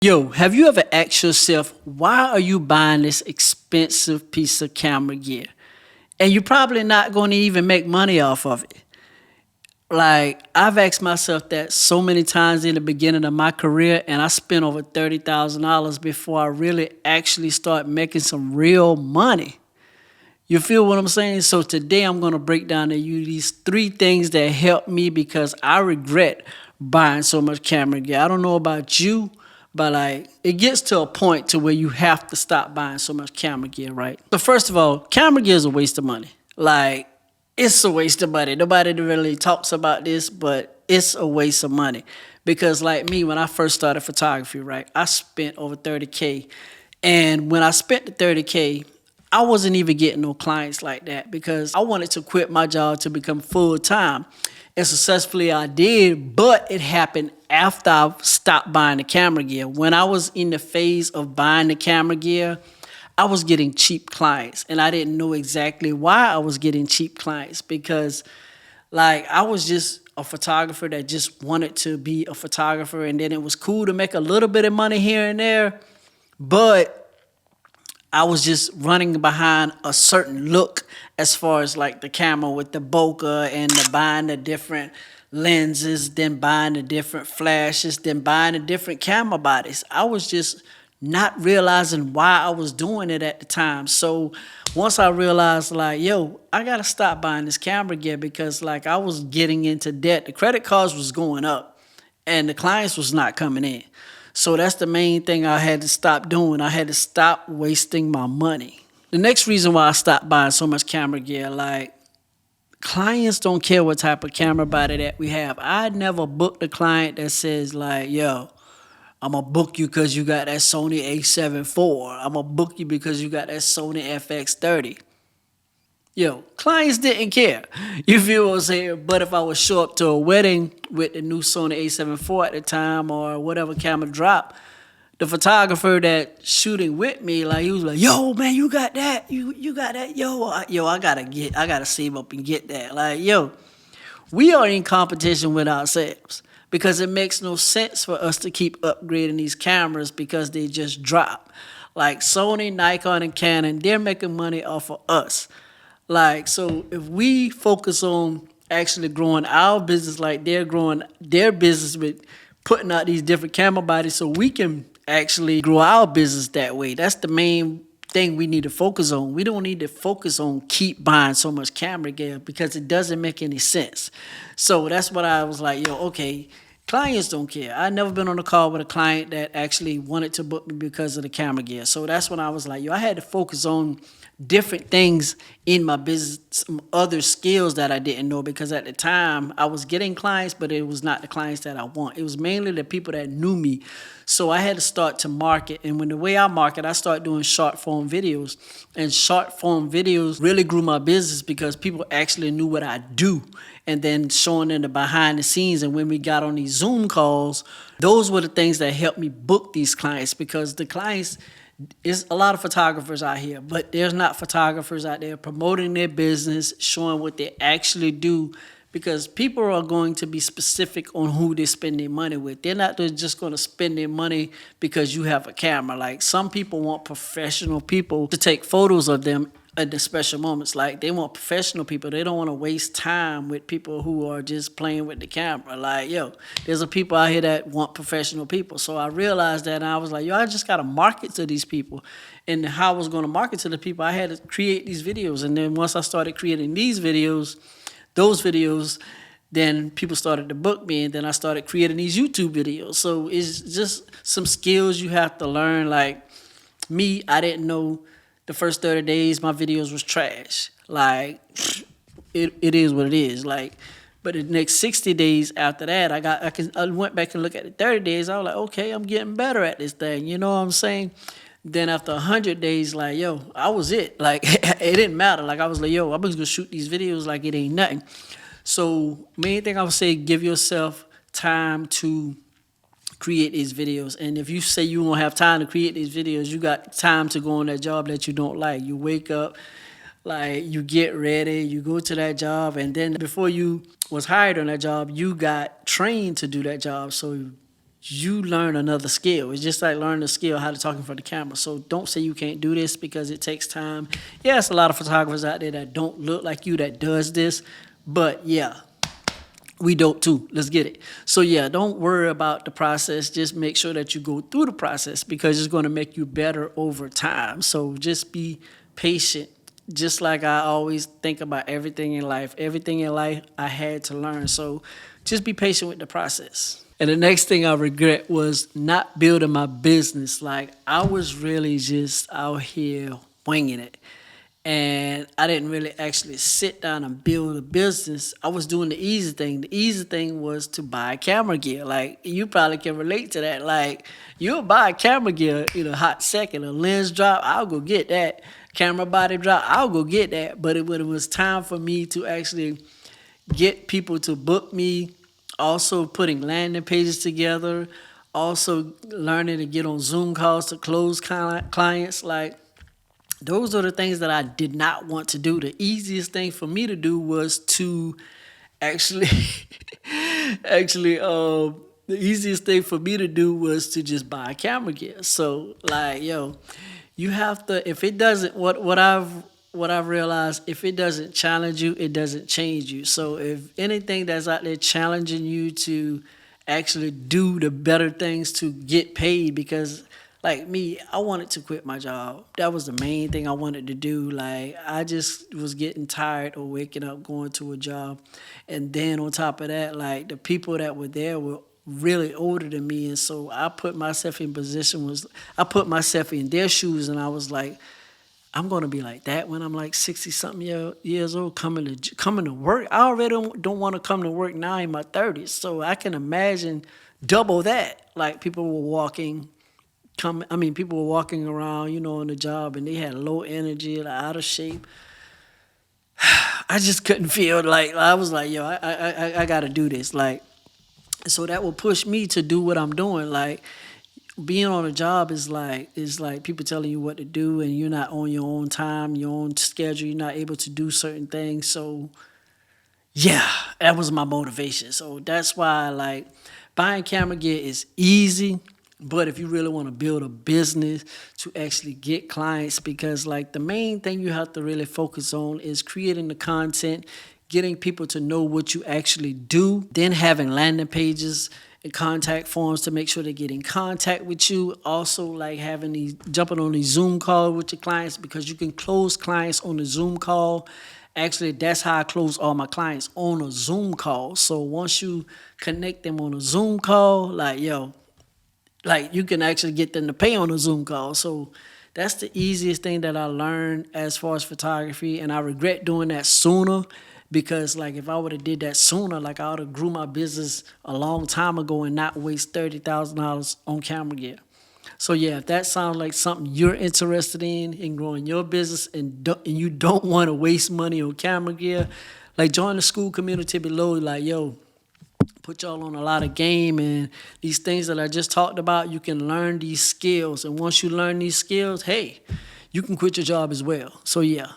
Yo, have you ever asked yourself, why are you buying this expensive piece of camera gear? And you're probably not going to even make money off of it. Like, I've asked myself that so many times in the beginning of my career, and I spent over $30,000 before I really actually start making some real money. You feel what I'm saying? So today I'm going to break down to you these three things that helped me because I regret buying so much camera gear. I don't know about you, but like it gets to a point to where you have to stop buying so much camera gear, right? So first of all, camera gear is a waste of money. Like it's a waste of money. Nobody really talks about this, but it's a waste of money. Because like me, when I first started photography, right, I spent over 30K. And when I spent the 30K, I wasn't even getting no clients like that because I wanted to quit my job to become full-time. And successfully I did, but it happened after I stopped buying the camera gear. When I was in the phase of buying the camera gear, I was getting cheap clients. And I didn't know exactly why I was getting cheap clients because like I was just a photographer that just wanted to be a photographer. And then it was cool to make a little bit of money here and there. But I was just running behind a certain look as far as like the camera with the bokeh and the buying the different lenses, then buying the different flashes, then buying the different camera bodies. I was just not realizing why I was doing it at the time. So once I realized like, yo, I gotta stop buying this camera gear because like I was getting into debt. The credit cards was going up and the clients was not coming in. So that's the main thing I had to stop doing. I had to stop wasting my money. The next reason why I stopped buying so much camera gear, like clients don't care what type of camera body that we have. I never booked a client that says like, yo, I'm gonna book you because you got that Sony A7 IV. I'm gonna book you because you got that Sony FX30. Yo, clients didn't care. You feel what I'm saying? But if I would show up to a wedding with the new Sony A7 IV at the time or whatever camera drop, the photographer that shooting with me, like he was like, yo, man, you got that? You got that? Yo, I gotta save up and get that. Like, yo, we are in competition with ourselves because it makes no sense for us to keep upgrading these cameras because they just drop. Like Sony, Nikon, and Canon, they're making money off of us. Like, so if we focus on actually growing our business like they're growing their business with putting out these different camera bodies so we can actually grow our business that way. That's the main thing we need to focus on. We don't need to focus on keep buying so much camera gear because it doesn't make any sense. So that's what I was like, yo, okay, clients don't care. I've never been on a call with a client that actually wanted to book me because of the camera gear. So that's when I was like, yo, I had to focus on different things in my business, some other skills that I didn't know because at the time I was getting clients, but it was not the clients that I want. It was mainly the people that knew me. So I had to start to market. And when the way I market, I started doing short form videos. And short form videos really grew my business because people actually knew what I do. And then showing them the behind the scenes. And when we got on these Zoom calls, those were the things that helped me book these clients because the clients, there's a lot of photographers out here, but there's not photographers out there promoting their business, showing what they actually do, because people are going to be specific on who they spend their money with. They're not just going to spend their money because you have a camera. Like some people want professional people to take photos of them at the special moments. Like they want professional people. They don't want to waste time with people who are just playing with the camera. Like, yo, there's a people out here that want professional people. So I realized that and I was like, yo, I just got to market to these people. And how I was going to market to the people, I had to create these videos. And then once I started creating these videos, those videos, then people started to book me, and then I started creating these YouTube videos. So it's just some skills you have to learn. Like me, I didn't know the first 30 days my videos was trash. Like it is what it is. Like, but the next 60 days after that, I went back and looked at the 30 days. I was like, okay, I'm getting better at this thing. You know what I'm saying? Then after 100 days, like, yo, I was it. Like, it didn't matter. Like, I was like, yo, I'm just going to shoot these videos like it ain't nothing. So, main thing I would say, give yourself time to create these videos. And if you say you won't have time to create these videos, you got time to go on that job that you don't like. You wake up, like, you get ready, you go to that job, and then before you was hired on that job, you got trained to do that job. So you learn another skill. It's just like learning a skill how to talk in front of the camera. So don't say you can't do this because it takes time. Yeah, it's a lot of photographers out there that don't look like you that does this, but yeah, we dope too. Let's get it. So yeah, don't worry about the process. Just make sure that you go through the process because it's going to make you better over time. So just be patient. Just like I always think about everything in life. Everything in life I had to learn. So just be patient with the process. And the next thing I regret was not building my business. Like I was really just out here winging it. And I didn't really actually sit down and build a business. I was doing the easy thing. The easy thing was to buy camera gear. Like you probably can relate to that. Like you'll buy camera gear in a hot second. A lens drop, I'll go get that. Camera body drop, I'll go get that. But when it was time for me to actually get people to book me, also putting landing pages together, also learning to get on Zoom calls to close clients, like those are the things that I did not want to do. The easiest thing for me to do was to actually, the easiest thing for me to do was to just buy camera gear. So like, yo, you have to, if it doesn't, what I've realized, if it doesn't challenge you, it doesn't change you. So if anything that's out there challenging you to actually do the better things to get paid, because like me, I wanted to quit my job. That was the main thing I wanted to do. Like I just was getting tired of waking up, going to a job. And then on top of that, like the people that were there were really older than me. And so I put myself in I put myself in their shoes and I was like, I'm gonna be like that when I'm like 60-something years old, coming to work. I already don't want to come to work now in my 30s, so I can imagine double that. Like people were walking around, on the job, and they had low energy, like out of shape. I just couldn't feel like I was like, yo, I got to do this. Like, so that will push me to do what I'm doing. Like, being on a job is like people telling you what to do, and you're not on your own time, your own schedule. You're not able to do certain things. So, yeah, that was my motivation. So that's why like buying camera gear is easy. But if you really want to build a business to actually get clients, because like the main thing you have to really focus on is creating the content, getting people to know what you actually do, then having landing pages and contact forms to make sure they get in contact with you. Also like jumping on these Zoom calls with your clients, because you can close clients on the Zoom call. Actually, that's how I close all my clients, on a Zoom call. So once you connect them on a Zoom call, like, yo, like you can actually get them to pay on a Zoom call. So that's the easiest thing that I learned as far as photography. And I regret doing that sooner, because like if I would have did that sooner, like I would have grew my business a long time ago and not waste $30,000 on camera gear. So yeah, if that sounds like something you're interested in growing your business, and you don't want to waste money on camera gear, like join the school community below. Like, yo, put y'all on a lot of game, and these things that I just talked about, you can learn these skills. And once you learn these skills, hey, you can quit your job as well. So yeah.